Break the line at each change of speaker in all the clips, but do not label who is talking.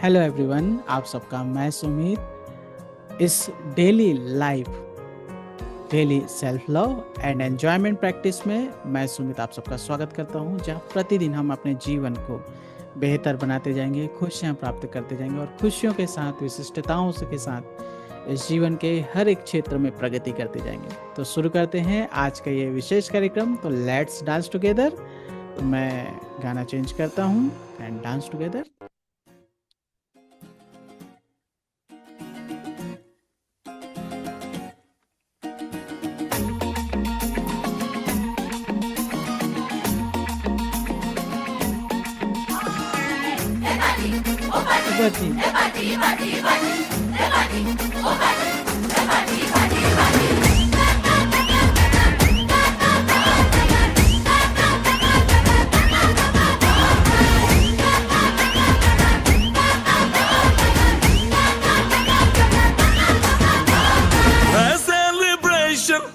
Hello everyone, आप सबका मैं सुमित इस daily life daily self love and enjoyment practice में मैं सुमित आप सबका स्वागत करता हूं, जहां प्रतिदिन हम अपने जीवन को बेहतर बनाते जाएंगे, खुशियां प्राप्त करते जाएंगे और खुशियों के साथ विशिष्टताओं के साथ इस जीवन के हर एक क्षेत्र में प्रगति करते जाएंगे। तो शुरू करते हैं आज का ये विशेष कार्यक्रम। तो लेट्स डांस टुगेदर। तो मैं गाना चेंज करता हूं एंड डांस टुगेदर।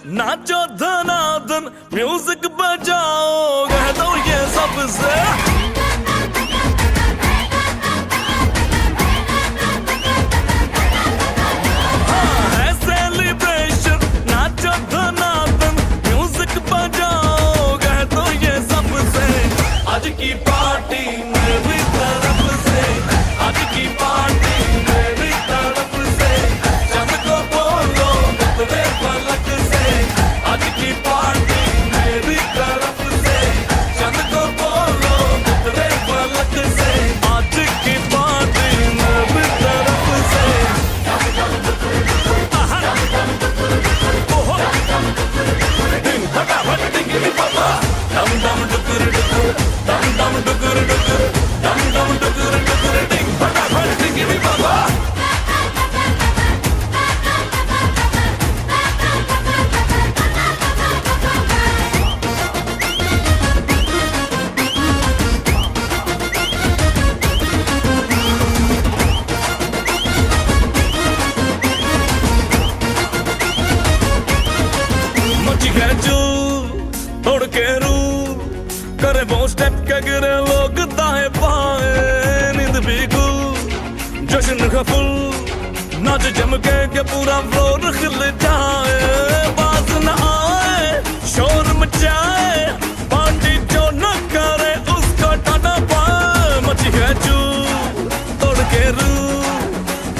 नाचो धनाधन म्यूजिक बजाओ, कह दो ये सबसे। है सेलिब्रेशन, नाचो धनाधन म्यूजिक बजाओ, कह दो ये सबसे। आज की पार्टी मेरी तरफ से, आज की पार्टी मेरी तरफ से। चंद को बोलो उतरे पलक से, आज की पार्टी मेरी तरफ से। चंद को बोलो उतरे पलक से, आज की पार्टी मेरी तरफ से। ओहो डिंग फटाफट डिंगी पापा, डम डम डुकुर डुकुर, डम डम डुकुर डुकुर, डम डम डुकुर डुकुर, डिंग फटाफट डिंगी पापा। मची है जो तोड़ के रू करे वो स्टेप के गिरे लोग दाएं बाएं, नींद भी गुल जश्न का फुल, नाच जम के पूरा फ्लोर खिल जाए। बाज न आए शोर मचाए, पार्टी जो न करे उसको टाटा पाए। मची है जो तोड़ के रू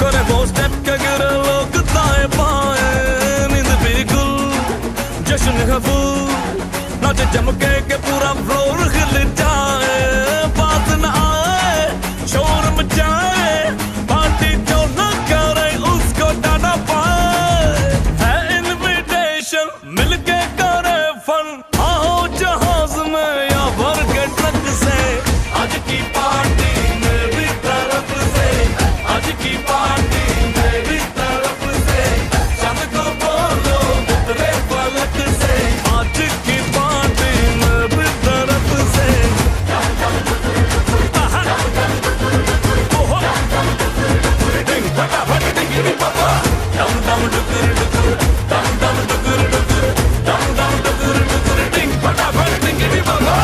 करे वो स्टेप के गिरे लोग दाएं बाएं, नींद भी गुल जश्न का फूल, नाच जम के पूरा फ्लोर खिल जाए। बात न आए शोर मचाए, पार्टी जो न करे उसको डाना पाए। है इनविटेशन मिलके करे फन, आओ जहाज में या भर के ट्रक से। आज की पार्टी मेरी तरफ से, आज की पार्टी मेरी तरफ से। चंद को बोलो उतरे पलक से, आज की पार्टी मेरी तरफ से। ओहो डिंग फटाफट डिंगी पापा, डम डम डुकुर डुकुर, डम डम डुकुर डुकुर, डम डम डुकुर डुकुर, डिंग फटाफट डिंगी पापा।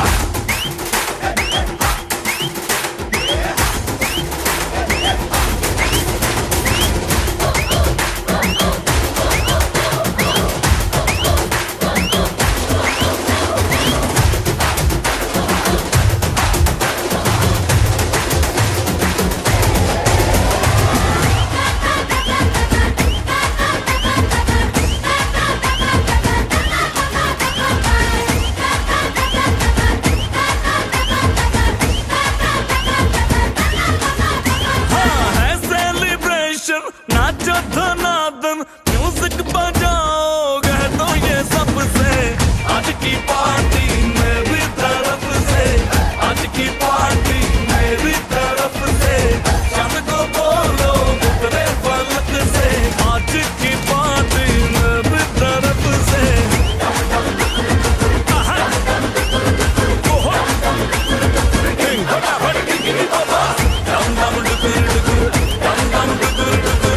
हाँ है सेलिब्रेशन, नाचो धनाधन म्यूजिक बजाओ, कह दो ये सबसे। आज की पार्टी मेरी तरफ से, आज की पार्टी मेरी तरफ से। चंद को बोलो उतरे पलक से, आज की पार्टी मेरी तरफ से। ओहो डिंग फटाफट डिंगी पापा, डम डम डुकुर डुकुर, डम डम डुकुर डुकुर,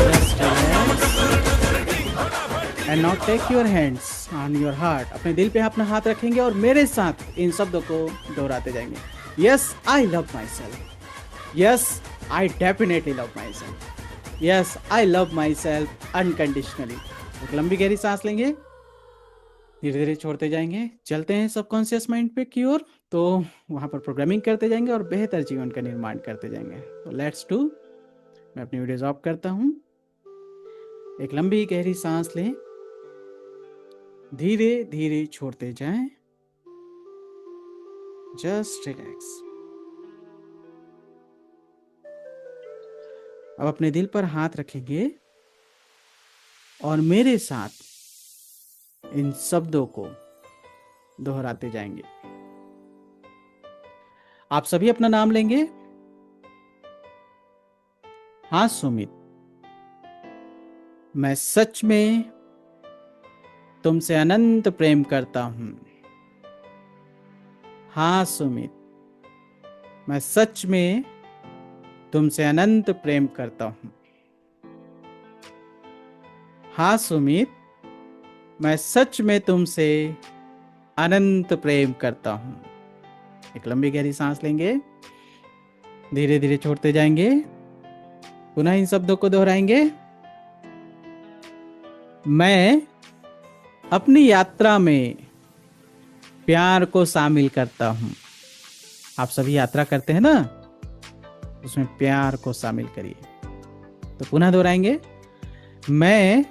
डम डुकुर डुकुर, डिंग फटाफट।
And now take your hands on your heart. अपने दिल पे अपना हाथ रखेंगे और मेरे साथ इन शब्दों को दोहराते जाएंगे। Yes I love my self, yes I definitely love myself. Yes, I love myself unconditionally. एक लंबी गहरी सांस लेंगे, धीरे धीरे छोड़ते जाएंगे, चलते हैं सबकॉन्शियस माइंड पे की ओर, तो वहाँ पर प्रोग्रामिंग करते जाएंगे और बेहतर जीवन का निर्माण करते जाएंगे। तो लेट्स डू। मैं अपनी वीडियोस ऑफ करता हूँ। एक लंबी गहरी सांस लें, धीरे धीरे छोड़ते जाएं, जस्ट रिलैक्स। अब अपने दिल पर हाथ रखेंगे और मेरे साथ इन शब्दों को दोहराते जाएंगे। आप सभी अपना नाम लेंगे। हाँ सुमित, मैं सच में तुमसे अनंत प्रेम करता हूं। हाँ सुमित, मैं सच में तुमसे अनंत प्रेम करता हूं। हाँ सुमित, मैं सच में तुमसे अनंत प्रेम करता हूं। एक लंबी गहरी सांस लेंगे, धीरे धीरे छोड़ते जाएंगे, पुनः इन शब्दों को दोहराएंगे। मैं अपनी यात्रा में प्यार को शामिल करता हूं। आप सभी यात्रा करते हैं ना, उसमें प्यार को शामिल करिए। तो पुनः दोहराएंगे, मैं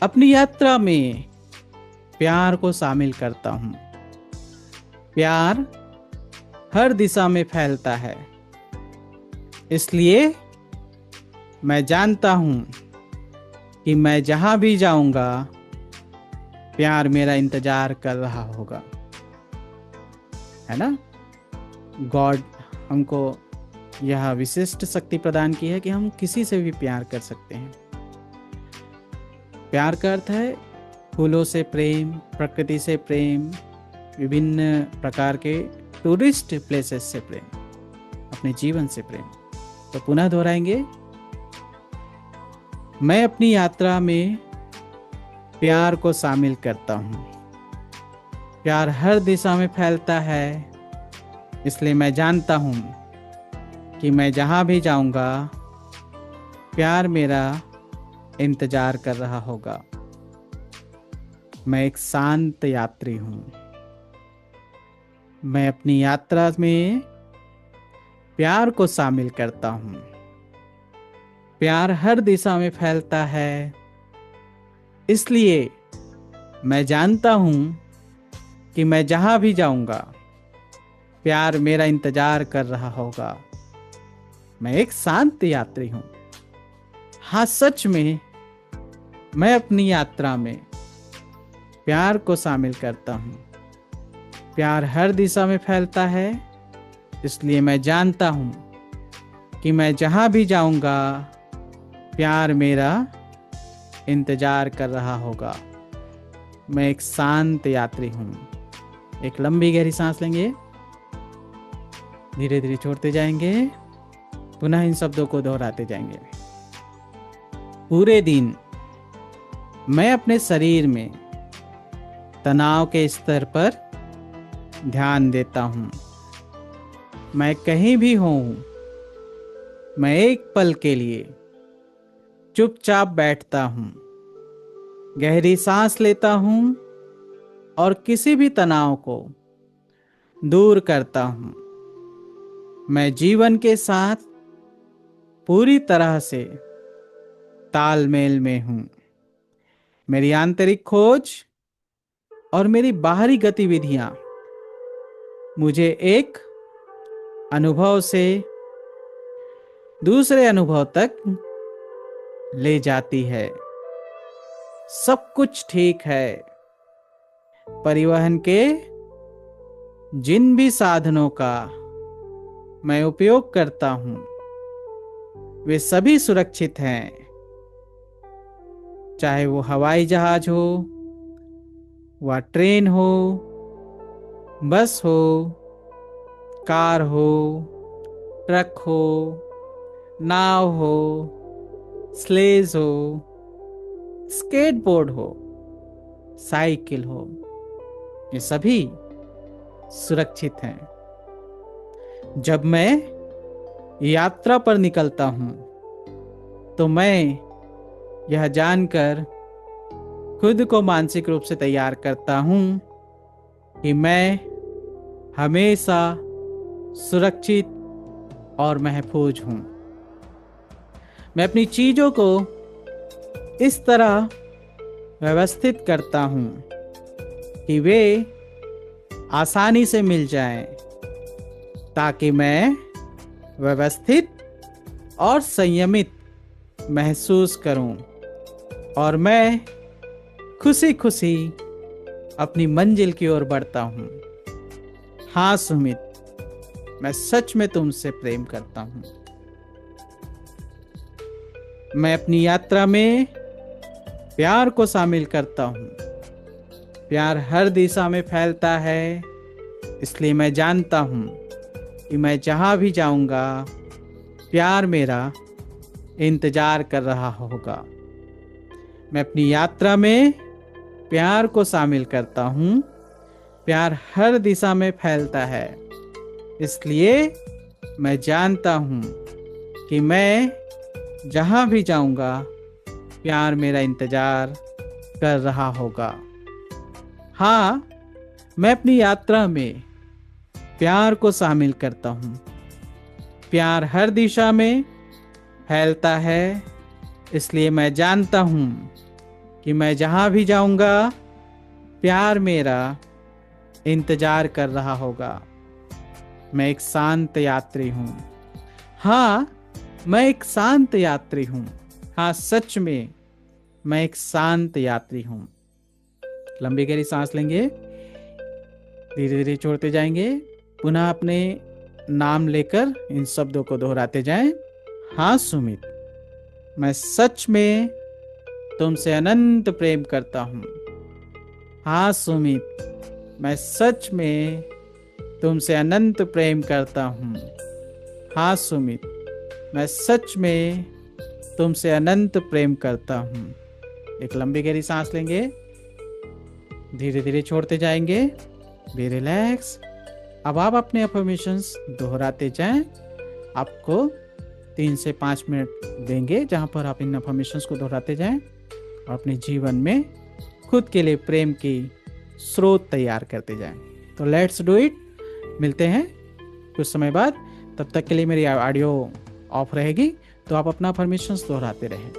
अपनी यात्रा में प्यार को शामिल करता हूं। प्यार हर दिशा में फैलता है, इसलिए मैं जानता हूं कि मैं जहां भी जाऊंगा प्यार मेरा इंतजार कर रहा होगा। है ना? गॉड हमको यह विशिष्ट शक्ति प्रदान की है कि हम किसी से भी प्यार कर सकते हैं। प्यार का अर्थ है फूलों से प्रेम, प्रकृति से प्रेम, विभिन्न प्रकार के टूरिस्ट प्लेसेस से प्रेम, अपने जीवन से प्रेम। तो पुनः दोहराएंगे, मैं अपनी यात्रा में प्यार को शामिल करता हूँ। प्यार हर दिशा में फैलता है, इसलिए मैं जानता हूँ कि मैं जहाँ भी जाऊँगा प्यार मेरा इंतजार कर रहा होगा। मैं एक शांत यात्री हूँ। मैं अपनी यात्रा में प्यार को शामिल करता हूँ। प्यार हर दिशा में फैलता है, इसलिए मैं जानता हूँ कि मैं जहाँ भी जाऊँगा प्यार मेरा इंतजार कर रहा होगा। मैं एक शांत यात्री हूँ। हाँ सच में मैं अपनी यात्रा में प्यार को शामिल करता हूँ। प्यार हर दिशा में फैलता है, इसलिए मैं जानता हूँ कि मैं जहाँ भी जाऊँगा प्यार मेरा इंतजार कर रहा होगा। मैं एक शांत यात्री हूँ। एक लंबी गहरी सांस लेंगे, धीरे धीरे छोड़ते जाएंगे, पुनः इन शब्दों को दोहराते जाएंगे। पूरे दिन मैं अपने शरीर में तनाव के स्तर पर ध्यान देता हूँ। मैं कहीं भी हूँ, मैं एक पल के लिए चुपचाप बैठता हूँ, गहरी सांस लेता हूँ और किसी भी तनाव को दूर करता हूँ। मैं जीवन के साथ पूरी तरह से तालमेल में हूँ। मेरी आंतरिक खोज और मेरी बाहरी गतिविधियां मुझे एक अनुभव से दूसरे अनुभव तक ले जाती है। सब कुछ ठीक है। परिवहन के जिन भी साधनों का मैं उपयोग करता हूं वे सभी सुरक्षित हैं, चाहे वो हवाई जहाज हो, व ट्रेन हो, बस हो, कार हो, ट्रक हो, नाव हो, स्लेज हो, स्केटबोर्ड हो, साइकिल हो, ये सभी सुरक्षित हैं। जब मैं यात्रा पर निकलता हूँ तो मैं यह जानकर खुद को मानसिक रूप से तैयार करता हूँ कि मैं हमेशा सुरक्षित और महफूज हूँ। मैं अपनी चीज़ों को इस तरह व्यवस्थित करता हूँ कि वे आसानी से मिल जाएं, ताकि मैं व्यवस्थित और संयमित महसूस करूं और मैं खुशी खुशी अपनी मंजिल की ओर बढ़ता हूं। हाँ सुमित, मैं सच में तुमसे प्रेम करता हूं। मैं अपनी यात्रा में प्यार को शामिल करता हूं। प्यार हर दिशा में फैलता है, इसलिए मैं जानता हूं कि मैं जहां भी जाऊंगा प्यार मेरा इंतजार कर रहा होगा। मैं अपनी यात्रा में प्यार को शामिल करता हूं। प्यार हर दिशा में फैलता है, इसलिए मैं जानता हूं कि मैं जहां भी जाऊंगा प्यार मेरा इंतजार कर रहा होगा। हाँ, मैं अपनी यात्रा में प्यार को शामिल करता हूँ। प्यार हर दिशा में फैलता है, इसलिए मैं जानता हूँ कि मैं जहाँ भी जाऊँगा प्यार मेरा इंतजार कर रहा होगा। मैं एक शांत यात्री हूँ। हाँ, मैं एक शांत यात्री हूँ। हाँ, सच में मैं एक शांत यात्री हूँ। लंबी गहरी सांस लेंगे, धीरे धीरे छोड़ते जाएंगे। पुनः अपने नाम लेकर इन शब्दों को दोहराते जाएं। हाँ सुमित, मैं सच में तुमसे अनंत प्रेम करता हूँ। हाँ सुमित, मैं सच में तुमसे अनंत प्रेम करता हूँ। हाँ सुमित, मैं सच में तुमसे अनंत प्रेम करता हूँ। एक लंबी गहरी सांस लेंगे, धीरे धीरे छोड़ते जाएंगे। Be relax. अब आप अपने अफर्मेशंस दोहराते जाएं। आपको 3 से 5 मिनट देंगे जहां पर आप इन अफर्मेशंस को दोहराते जाएं और अपने जीवन में खुद के लिए प्रेम की स्रोत तैयार करते जाएं। तो लेट्स डू इट। मिलते हैं कुछ समय बाद। तब तक के लिए मेरी ऑडियो ऑफ रहेगी, तो आप अपना अफर्मेशंस दोहराते रहें।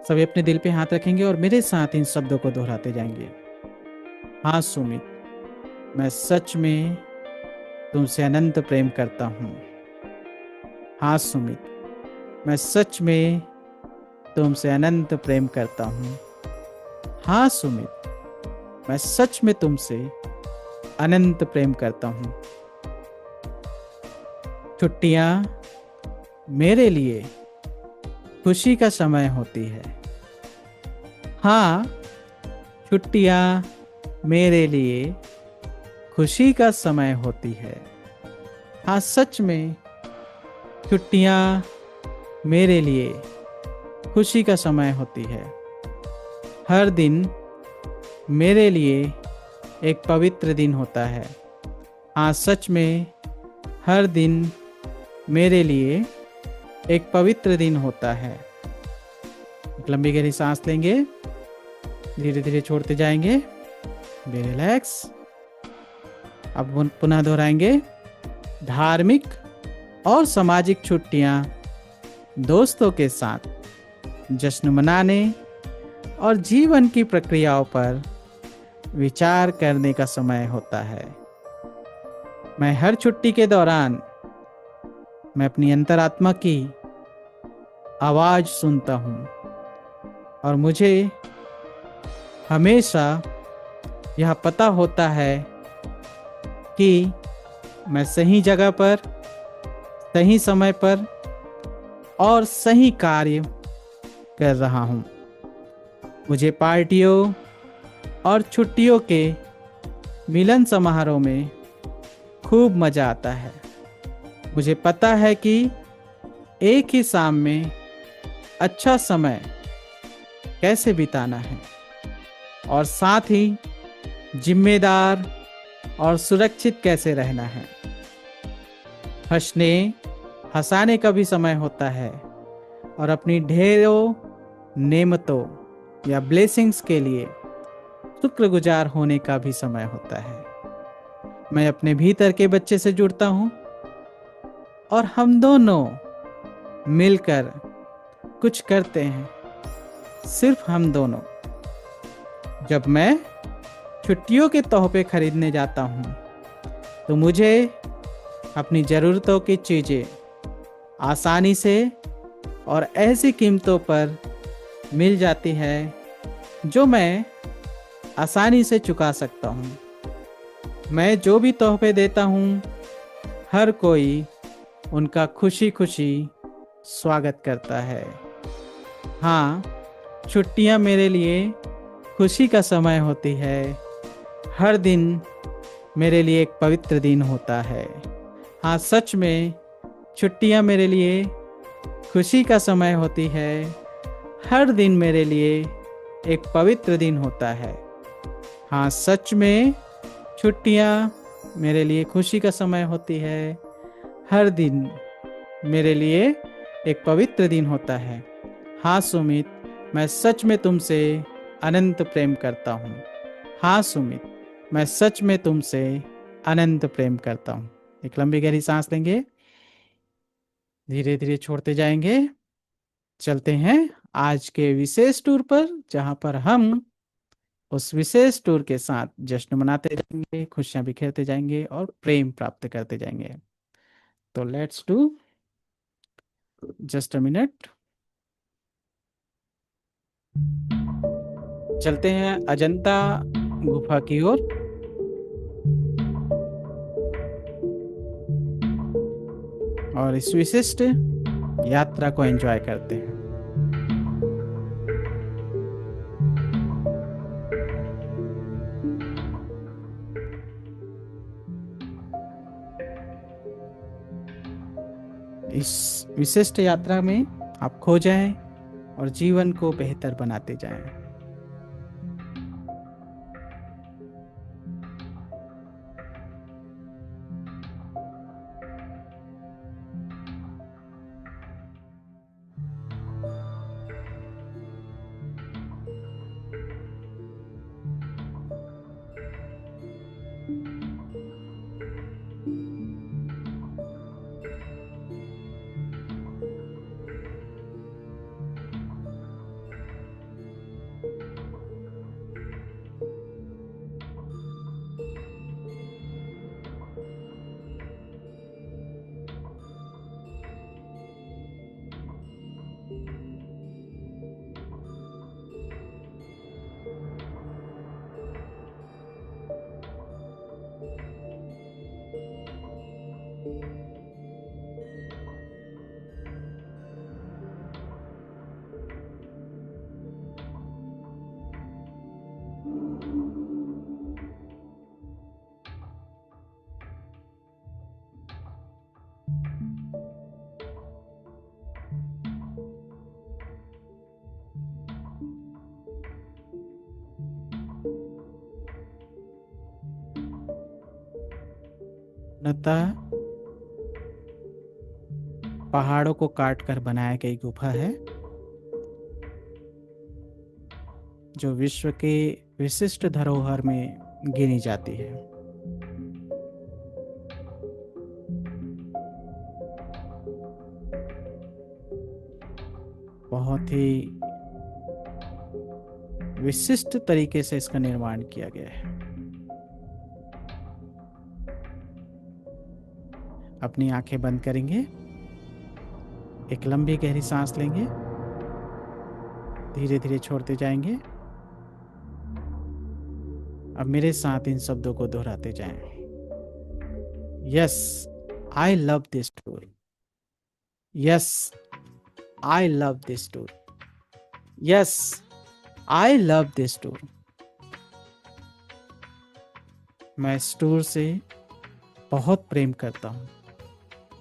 सभी अपने दिल पे हाथ रखेंगे और मेरे साथ इन शब्दों को दोहराते जाएंगे। हाँ सुमित, मैं सच में तुमसे अनंत प्रेम करता हूँ। हाँ सुमित, मैं सच में तुमसे अनंत प्रेम करता हूँ। हाँ सुमित, मैं सच में तुमसे अनंत प्रेम करता हूँ। छुट्टियाँ मेरे लिए खुशी का समय होती है। हाँ, छुट्टियाँ मेरे लिए खुशी का समय होती है। हाँ, सच में छुट्टियाँ मेरे लिए खुशी का समय होती है। हर दिन मेरे लिए एक पवित्र दिन होता है। हाँ, सच में हर दिन मेरे लिए एक पवित्र दिन होता है। एक लंबी गहरी सांस लेंगे, धीरे धीरे छोड़ते जाएंगे। Be relax. अब पुनः दोहराएंगे। धार्मिक और सामाजिक छुट्टियां दोस्तों के साथ जश्न मनाने और जीवन की प्रक्रियाओं पर विचार करने का समय होता है। मैं हर छुट्टी के दौरान मैं अपनी अंतरात्मा की आवाज सुनता हूँ और मुझे हमेशा यह पता होता है कि मैं सही जगह पर, सही समय पर और सही कार्य कर रहा हूँ। मुझे पार्टियों और छुट्टियों के मिलन समारोह में खूब मजा आता है। मुझे पता है कि एक ही शाम में अच्छा समय कैसे बिताना है और साथ ही जिम्मेदार और सुरक्षित कैसे रहना है। हंसने हंसाने का भी समय होता है और अपनी ढेरों नेमतों या ब्लेसिंग्स के लिए शुक्रगुजार होने का भी समय होता है। मैं अपने भीतर के बच्चे से जुड़ता हूँ और हम दोनों मिलकर कुछ करते हैं, सिर्फ हम दोनों। जब मैं छुट्टियों के तोहफे खरीदने जाता हूँ तो मुझे अपनी ज़रूरतों की चीज़ें आसानी से और ऐसी कीमतों पर मिल जाती है जो मैं आसानी से चुका सकता हूँ। मैं जो भी तोहफे देता हूँ हर कोई उनका खुशी खुशी स्वागत करता है। हाँ, छुट्टियाँ मेरे लिए खुशी का समय होती है। हर दिन मेरे लिए एक पवित्र दिन होता है। हाँ, सच में छुट्टियाँ मेरे लिए खुशी का समय होती है। हर दिन मेरे लिए एक पवित्र दिन होता है। हाँ, सच में छुट्टियाँ मेरे लिए खुशी का समय होती है। हर दिन मेरे लिए एक पवित्र दिन होता है। हाँ सुमित, मैं सच में तुमसे अनंत प्रेम करता हूँ। हाँ सुमित, मैं सच में तुमसे अनंत प्रेम करता हूँ। एक लंबी गहरी सांस लेंगे, धीरे धीरे छोड़ते जाएंगे। चलते हैं आज के विशेष टूर पर, जहाँ पर हम उस विशेष टूर के साथ जश्न मनाते जाएंगे, खुशियां बिखेरते जाएंगे और प्रेम प्राप्त करते जाएंगे। तो let's do just a minute. चलते हैं अजंता गुफा की ओर। और इस विशिष्ट यात्रा को एंजॉय करते हैं। इस विशिष्ट यात्रा में आप खो जाएं और जीवन को बेहतर बनाते जाएं। अतः पहाड़ों को काट कर बनाया गई गुफा है जो विश्व के विशिष्ट धरोहर में गिनी जाती है। बहुत ही विशिष्ट तरीके से इसका निर्माण किया गया है। अपनी आंखें बंद करेंगे, एक लंबी गहरी सांस लेंगे, धीरे धीरे छोड़ते जाएंगे। अब मेरे साथ इन शब्दों को दोहराते जाएं। Yes, I love this tour. Yes, I love this tour. Yes, I love this tour. मैं इस टूर से बहुत प्रेम करता हूँ।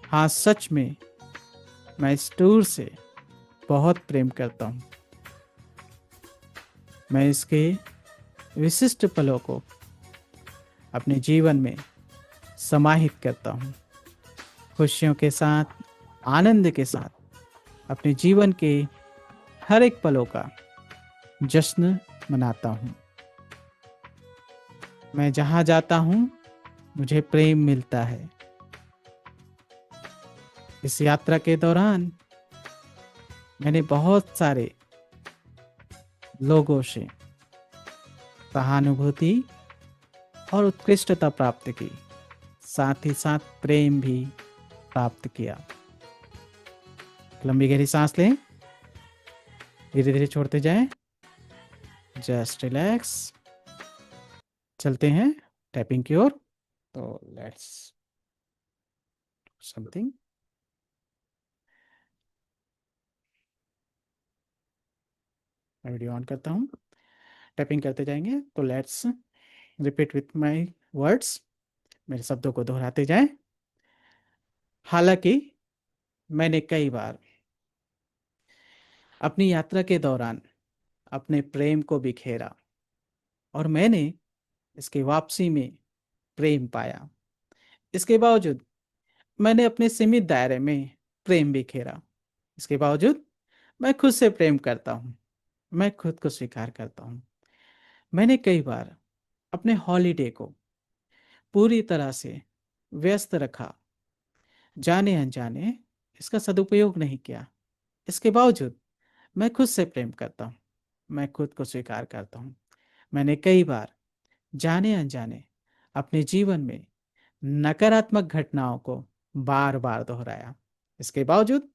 हाँ, सच में मैं इस टूर से बहुत प्रेम करता हूँ। मैं इसके विशिष्ट पलों को अपने जीवन में समाहित करता हूँ। खुशियों के साथ, आनंद के साथ अपने जीवन के हर एक पलों का जश्न मनाता हूँ। मैं जहाँ जाता हूँ मुझे प्रेम मिलता है। इस यात्रा के दौरान मैंने बहुत सारे लोगों से सहानुभूति और उत्कृष्टता प्राप्त की, साथ ही साथ प्रेम भी प्राप्त किया। लंबी गहरी सांस लें, धीरे धीरे छोड़ते जाएं। Just relax. चलते हैं टैपिंग की ओर। तो लेट्स समथिंग। मैं वीडियो ऑन करता हूँ, टैपिंग करते जाएंगे। तो let's repeat with my words. मेरे शब्दों को दोहराते जाएं। हालांकि मैंने कई बार अपनी यात्रा के दौरान अपने प्रेम को बिखेरा और मैंने इसकी वापसी में प्रेम पाया। इसके बावजूद मैंने अपने सीमित दायरे में प्रेम बिखेरा। इसके बावजूद मैं खुद से प्रेम करता हूँ। मैं खुद को स्वीकार करता हूँ। मैंने कई बार अपने हॉलीडे को पूरी तरह से व्यस्त रखा, जाने अनजाने इसका सदुपयोग नहीं किया। इसके बावजूद मैं खुद से प्रेम करता हूँ। मैं खुद को स्वीकार करता हूँ। मैंने कई बार जाने अनजाने अपने जीवन में नकारात्मक घटनाओं को बार बार दोहराया। इसके बावजूद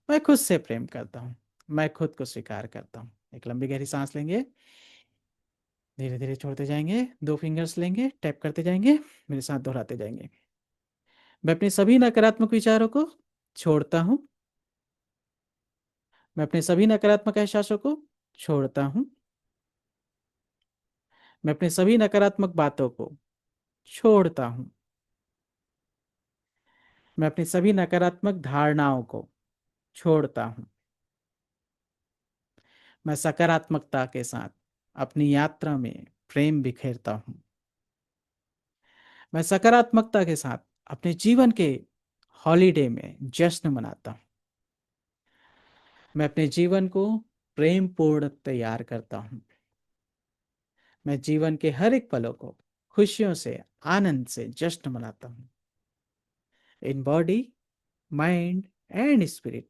मैं खुद से प्रेम करता हूँ। मैं खुद को स्वीकार करता हूँ। एक लंबी गहरी सांस लेंगे, धीरे धीरे छोड़ते जाएंगे। 2 फिंगर्स लेंगे, टैप करते जाएंगे, मेरे साथ दोहराते जाएंगे। मैं अपने सभी नकारात्मक विचारों को छोड़ता हूँ। मैं अपने सभी नकारात्मक एहसासों को छोड़ता हूँ। मैं अपने सभी नकारात्मक बातों को छोड़ता हूँ। मैं अपनी सभी नकारात्मक धारणाओं को छोड़ता हूँ। मैं सकारात्मकता के साथ अपनी यात्रा में प्रेम बिखेरता हूँ। मैं सकारात्मकता के साथ अपने जीवन के हॉलीडे में जश्न मनाता हूँ। मैं अपने जीवन को प्रेम पूर्ण तैयार करता हूँ। मैं जीवन के हर एक पलों को खुशियों से, आनंद से जश्न मनाता हूँ। In body, mind and spirit.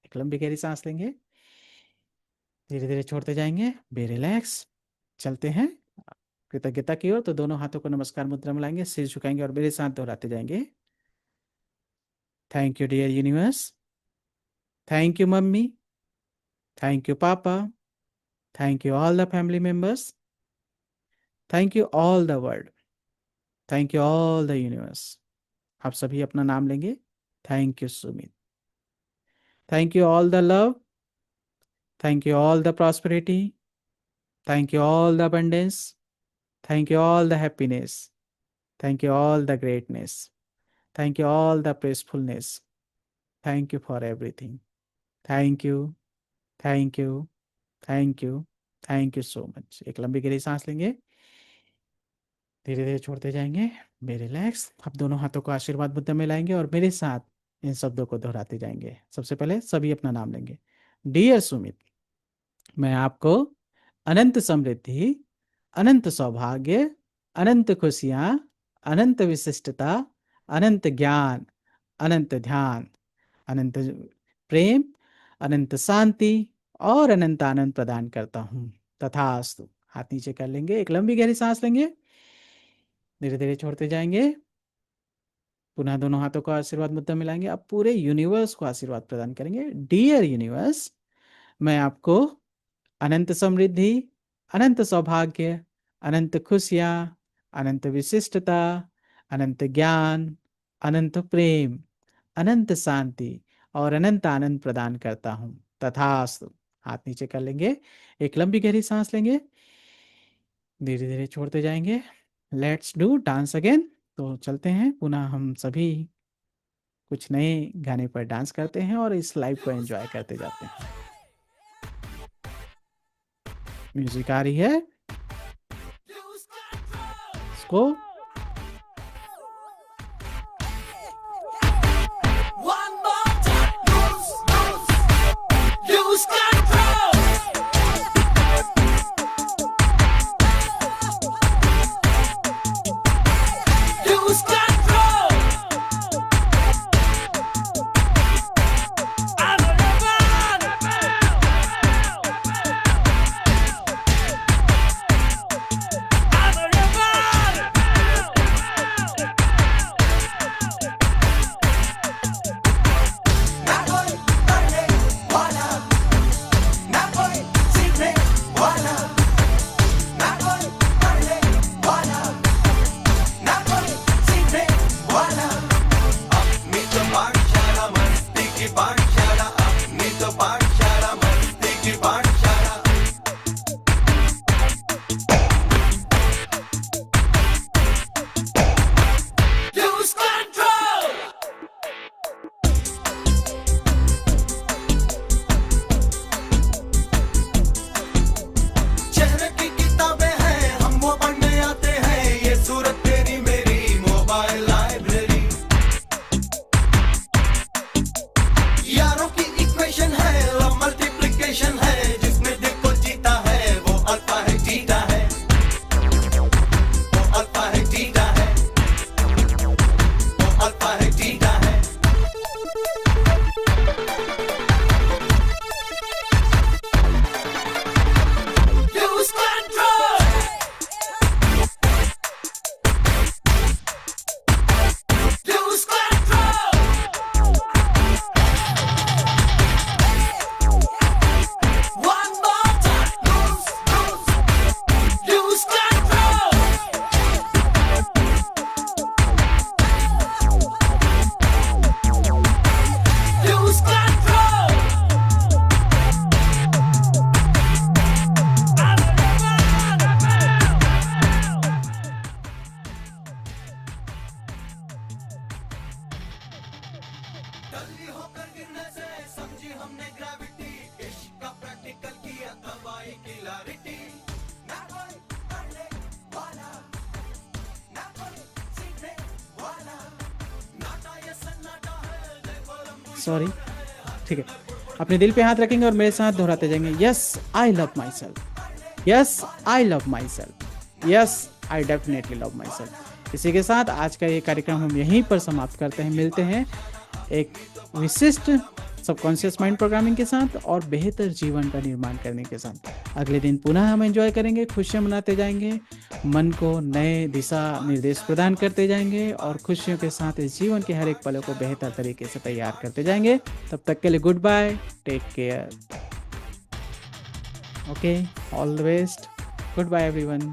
एक लंबी गहरी सांस लेंगे, धीरे धीरे छोड़ते जाएंगे। Be relax. चलते हैं कृतज्ञता की ओर। तो दोनों हाथों को नमस्कार मुद्रा में लाएंगे, सिर झुकाएंगे और मेरे साथ दोहराते जाएंगे। Thank you dear universe. Thank you मम्मी। थैंक यू पापा। Thank you all the family members. Thank you all the world. Thank you all the universe. आप सभी अपना नाम लेंगे। Thank you Sumit. Thank you all the love. Thank you all the prosperity. Thank you all the abundance. Thank you all the happiness. Thank you all the greatness. Thank you all the peacefulness. Thank you for everything. Thank you, thank you, thank you, thank you so much. एक लंबी गहरी सांस लेंगे, धीरे धीरे छोड़ते जाएंगे। Be relax. अब दोनों हाथों को आशीर्वाद मुद्रा में लाएंगे और मेरे साथ इन शब्दों को दोहराते जाएंगे। सबसे पहले सभी अपना नाम लेंगे। डियर सुमित, मैं आपको अनंत समृद्धि, अनंत सौभाग्य, अनंत खुशियाँ, अनंत विशिष्टता, अनंत ज्ञान, अनंत ध्यान, अनंत प्रेम, अनंत शांति और अनंत आनंद प्रदान करता हूँ। तथास्तु। हाथ नीचे कर लेंगे, एक लंबी गहरी सांस लेंगे, धीरे धीरे छोड़ते जाएंगे। पुनः दोनों हाथों को आशीर्वाद मुद्रा मिलाएंगे। अब पूरे यूनिवर्स को आशीर्वाद प्रदान करेंगे। डियर यूनिवर्स, मैं आपको अनंत समृद्धि, अनंत सौभाग्य, अनंत खुशियाँ, अनंत विशिष्टता, अनंत ज्ञान, अनंत प्रेम, अनंत शांति और अनंत आनंद प्रदान करता हूँ। तथास्तु। हाथ नीचे कर लेंगे, एक लंबी गहरी सांस लेंगे, धीरे धीरे छोड़ते जाएंगे। Let's do dance again. तो चलते हैं पुनः हम सभी कुछ नए गाने पर डांस करते हैं और इस लाइव को एंजॉय करते जाते हैं। म्यूजिक आ रही है, इसको
One more time, lose control. Lose control. I'm a rebel. I'm a rebel. ना कोई पढ़ने वाला, ना कोई सीखने वाला, ना कोई पढ़ने वाला, ना कोई सीखने वाला। अपनी तो पाठशाला मस्ती की पाठशाला, अपनी तो पाठशाला मस्ती की पाठशाला। Lose control. चेहरे की किताबें हैं, हम वो पढ़ने आते हैं, ये सूरत तेरी मेरी मोबाइल लाइब्रेरी। यारों की इक्वेशन है, लव मल्टीप्लिकेशन है, जिसमें देखो जीता है वो अल्फा है जीता है, वो अल्फा है जीता है, वो अल्फा है जीता है। Lose control. Lose control. One more time, lose control. Lose control. I'm a rebel. गली होकर गिरने से समझी हमने ग्रेविटी, इश्क का प्रैक्टिकल किया दवाई की क्लैरिटी। ना कोई पढ़ने वाला, ना कोई सीखने वाला, नाटा ये सन्नाटा है, देखो लंबू
सॉरी, ठीक है। अपने दिल पे हाथ रखेंगे और मेरे साथ दोहराते जाएंगे, yes I love my self, yes I love my self, yes I definitely love my self. इसी के साथ आज का ये कार्यक्रम हम यहीं पर समाप्त करते हैं। मिलते हैं एक विशिष्ट सबकॉन्शियस माइंड प्रोग्रामिंग के साथ और बेहतर जीवन का निर्माण करने के साथ। अगले दिन पुनः हम एंजॉय करेंगे, खुशियाँ मनाते जाएंगे, मन को नए दिशा निर्देश प्रदान करते जाएंगे और खुशियों के साथ इस जीवन के हर एक पलों को बेहतर तरीके से तैयार करते जाएंगे। तब तक के लिए good bye, take care, okay, all the best, good bye everyone.